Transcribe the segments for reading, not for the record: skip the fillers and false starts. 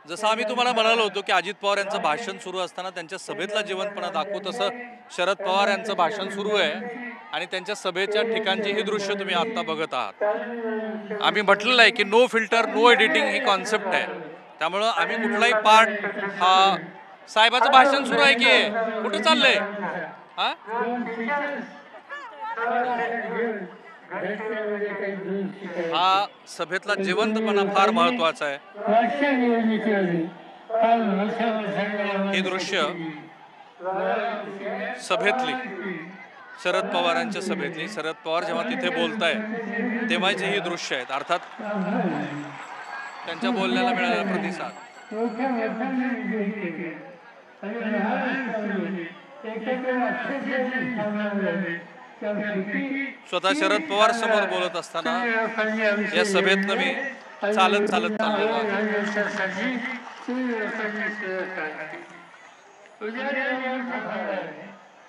जसं आम्ही तुम्हाला म्हणालो होतो की अजित पवार यांचं भाषण सुरू असताना त्यांच्या सभेतला जिवंतपणा दाखवू, तसं शरद पवार यांचं भाषण सुरू आहे आणि त्यांच्या सभेच्या ठिकाणची ही दृश्य तुम्ही आता बघत आहात. आम्ही म्हटलेलं आहे की नो फिल्टर नो एडिटिंग ही कॉन्सेप्ट आहे, त्यामुळं आम्ही कुठलाही पार्ट हा साहेबाचं भाषण सुरू आहे की कुठं चाललंय हा हा सभेतला जिवंतपणा फार महत्वाचा आहे. हे दृश्य सभेतली शरद पवारांच्या सभेतली शरद पवार जेव्हा तिथे बोलताय तेव्हाचे ही दृश्य आहेत. अर्थात त्यांच्या बोलण्याला मिळालेला प्रतिसाद. स्वतः शरद पवार समोर बोलत असताना या सभेतनं मी चालत चालत चाललेलो आहे.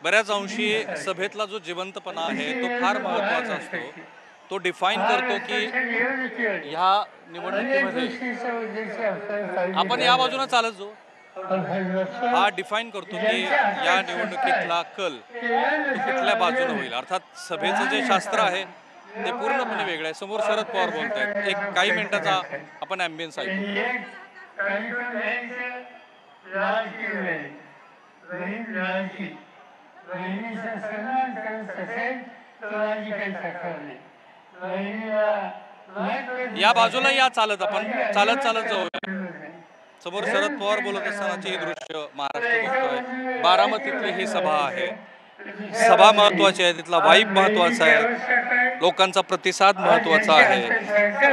बऱ्याच अंशी सभेतला जो जिवंतपणा आहे तो फार महत्वाचा असतो. तो डिफाईन करतो की ह्या निवडणुकीमध्ये आपण या बाजूने चालत जाऊ. हा डिफाईन करतो की या निवडणुकीतला कल कुठल्या बाजूने होईल. अर्थात सभेचं जे शास्त्र आहे ते पूर्णपणे वेगळं आहे. समोर शरद पवार बोलत आहेत. एक काही मिनिटाचा आपण ॲम्बियन्स ऐकू. या बाजूला या चालत आपण चालत चालत जाऊ. समोर शरद पवार बोलत असतानाचे हे दृश्य महाराष्ट्र बघतोय. बारामतीतली ही सभा आहे. सभा महत्वाची आहे, तिथला वाईब महत्वाचा आहे, लोकांचा प्रतिसाद महत्वाचा आहे.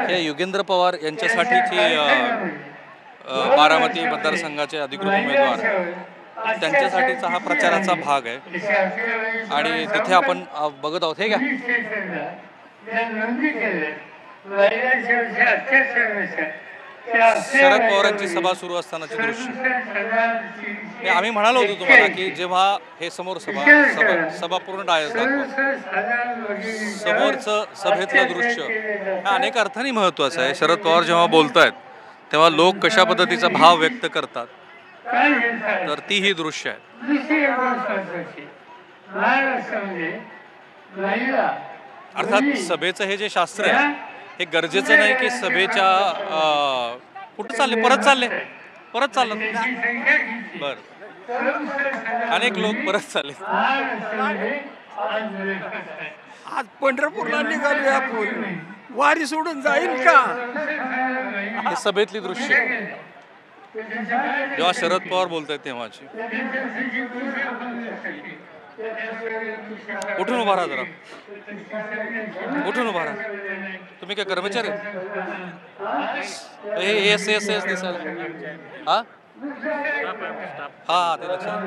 हे योगेंद्र पवार यांच्यासाठीची बारामती मतदारसंघाचे अधिकृत उमेदवार त्यांच्यासाठीचा हा प्रचाराचा भाग आहे आणि तिथे आपण बघत आहोत. हे का शरद पवारांची सभा सुरू असतानाचे दृश्य. आम्ही म्हणालो होतो तुम्हाला की जेव्हा हे समोर सभा पूर्ण डायस दाखवतो समोरचं सभेतलं दृश्य अनेक अर्थाने महत्वाचं आहे. शरद पवार जेव्हा बोलतायत तेव्हा लोक कशा पद्धतीचा भाव व्यक्त करतात तर ती ही दृश्य आहे. अर्थात सभेचं हे जे शास्त्र आहे हे गरजेचं नाही की सभेच्या कुठं चालले परत चाललं बर अनेक लोक परत चालले. आज पंढरपूरला निघालो आपण, वारी सोडून जाईल का. हे सभेतली दृश्य जेव्हा शरद पवार बोलतायत तेव्हाची. उठून उभा राहा, जरा उठून उभा राहा. तुम्ही काय कर्मचारी एस एस एस दिसाल हा हा ते लक्षात.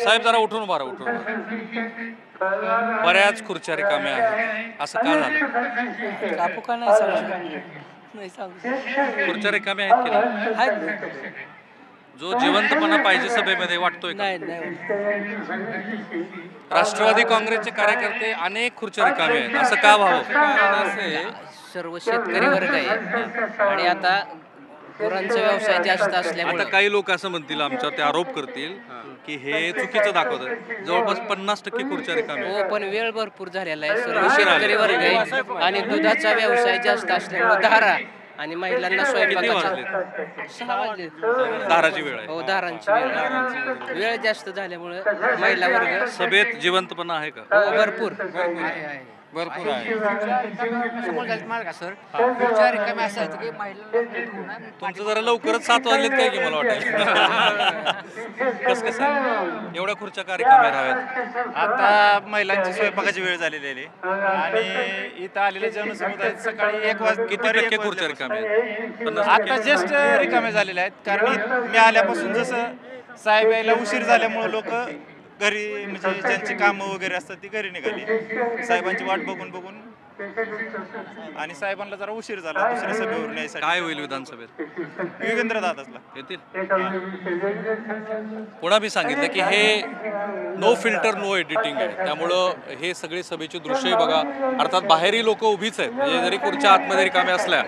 साहेब जरा उठून उभा राहा, उठून. बऱ्याच खुर्च्या रिकाम्या आहेत, असं का झालं. कापू का नाही खुर्च्या रिकाम्या आहेत की नाही. जो जिवंतपणा पाहिजे सभेमध्ये वाटतोय का. राष्ट्रवादी काँग्रेसचे कार्यकर्ते अनेक खुर्च्या रिकाम्या आहेत, असं का व्हावं. सर्व शेतकरी वर्ग आहे आणि आता गुरांचा व्यवसाय जास्त असल्यामुळे आता काही लोक असं म्हणतील, आमच्यावर ते आरोप करतील की हे चुकीचं दाखवतात. जवळपास 50% खुर्च्या रिकाम्या. हो, पण वेळ भरपूर झालेला आहे. सर्व शेतकरी वर्ग आहे आणि दुधाचा व्यवसाय जास्त असल्यामुळे धारा आणि महिलांना स्वयंपाकाचा 6 वाजले. दाराची वेळ आहे. हो, दारांची वेळ जास्त झाल्यामुळे महिला वर्ग. सभेत जिवंतपणा आहे का. हो, भरपूर भरपूर आहे. तुमचं जरा लवकरच 7 वाजलेत काय की मला वाटतं. कसं एवढ्या खुर्च्या कार्यक्रम राहाव्यात. आता महिलांची स्वयंपाकाची वेळ झालेली आहे आणि इथं आलेले जनसमुदाय सकाळी 1 वाजता किती टक्के खुर्च्या रिकाम्या आहेत. आता जस्ट रिकामे झालेले आहेत. कारण मी आल्यापासून जसं साहेब यायला उशीर झाल्यामुळे लोक घरी म्हणजे ज्यांची कामं वगैरे असतात ती घरी निघाली. साहेबांची वाट बघून बघून आणि साहेबांना जरा उशीर झाला दुसऱ्या सभेवरून यायसाठी. काय होईल विधानसभेत? योगेंद्र दादासला येतील. पुन्हा मी सांगितलं की हे नो फिल्टर नो एडिटिंग आहे, त्यामुळं हे सगळे सभेची दृश्यही बघा. अर्थात बाहेरही लोक उभीच आहेत, म्हणजे जरी खुर्च्या आतमध्ये रिकाम्या असल्या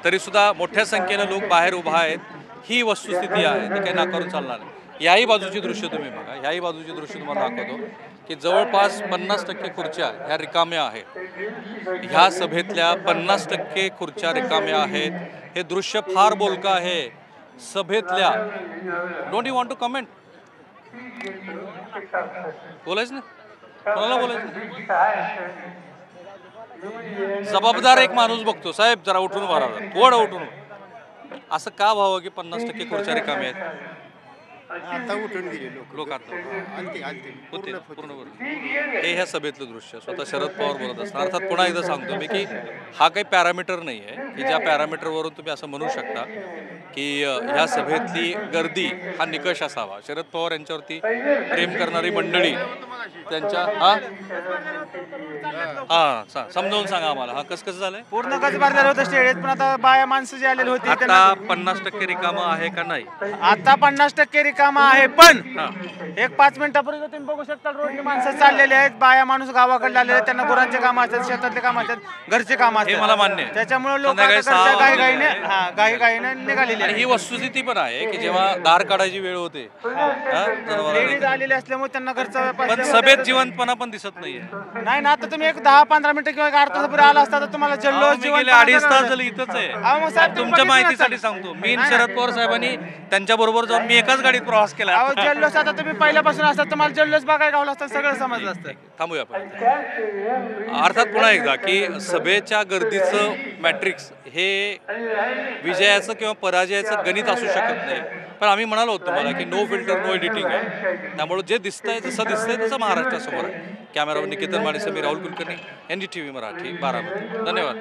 तरी सुद्धा मोठ्या संख्येनं लोक बाहेर उभा आहेत. ही वस्तुस्थिती आहे, ती काही नाकारून चालणार नाही. याही बाजूची दृश्य तुम्ही बघा, ह्याही बाजूची दृश्य तुम्हाला दाखवतो की जवळपास 50% खुर्च्या ह्या रिकाम्या आहेत. ह्या सभेतल्या 50% खुर्च्या रिकाम्या आहेत. हे दृश्य फार बोलकं आहे सभेतल्या. Don't you want to comment? बोलायच ना, कोणाला बोलायचं? जबाबदार एक माणूस बघतो, साहेब जरा उठून उभा राहा, थोडं उठून. असं का व्हावं की 50% खुर्च्या रिकाम्या आहेत? आता उठून गेले लोक आता होते पूर्ण पूर्ण हे ह्या सभेतलं दृश्य स्वतः शरद पवार बोलत असतात. अर्थात पुन्हा एकदा सांगतो मी की हा काही पॅरामीटर नाही आहे की ज्या पॅरामीटरवरून तुम्ही असं म्हणू शकता की ह्या सभेतली गर्दी हा निकष असावा. शरद पवार यांच्यावरती प्रेम करणारी मंडळी त्यांच्या समजावून सांगा आम्हाला. हा कसं झालंय? पूर्ण गजबार झालं होतं स्टेडियत, पण आता बाया माणसं जे आलेली होती आता 50% रिकामं आहे का नाही? आता 50% रिकामा आहे. पण एक 5 मिनिटापूर्वी तुम्ही बघू शकता रोडने माणसं चाललेले आहेत. बाया माणूस गावाकडे आलेले आहेत, त्यांना गुरांचे काम असतात, शेतातले काम असतात, घरचे काम असतात. मला मान्य आहे. त्याच्यामुळे लोक संध्याकाळी 6 गाईने निघालेले आणि ही वस्तुस्थिती पण आहे की जेव्हा दार काढायची वेळ होते लेडीज आलेले असल्यामुळे त्यांना घरचा पण सभेत जिवंतपणा पण दिसत नाहीये. नाही ना. आता तुम्ही एक 10-15 मिनिटं किंवा 1 तासापूर्वी आला असता तर तुम्हाला जल्लोष गेले 2.5 तास झाले इथंच आहे. मग साहेब, तुम्ही तुमच्या बघितलं माहितीसाठी असेल. सांगतो, मी शरद पवार साहेबांनी त्यांच्या बरोबर जाऊन मी एकाच गाडीत प्रवास केला. अहो, जल्लोष आता तुम्ही पहिल्यापासून असतात, तुम्हाला जल्लोष बघायला गावला असतं, सगळं समजलं असतं. थांबूया आपण. अर्थात पुन्हा एकदा की सभेच्या गर्दीचं मॅट्रिक्स हे विजयाचं किंवा पराजयाचं गणित असू शकत नाही. पण आम्ही म्हणालो होतो तुम्हाला की नो फिल्टर नो एडिटिंग आहे, त्यामुळे जे दिसतंय जसं दिसतंय तसं महाराष्ट्रासमोर आहे. कॅमेरावर निकेतन माने, मी राहुल कुलकर्णी, NDTV मराठी, बारामती. धन्यवाद.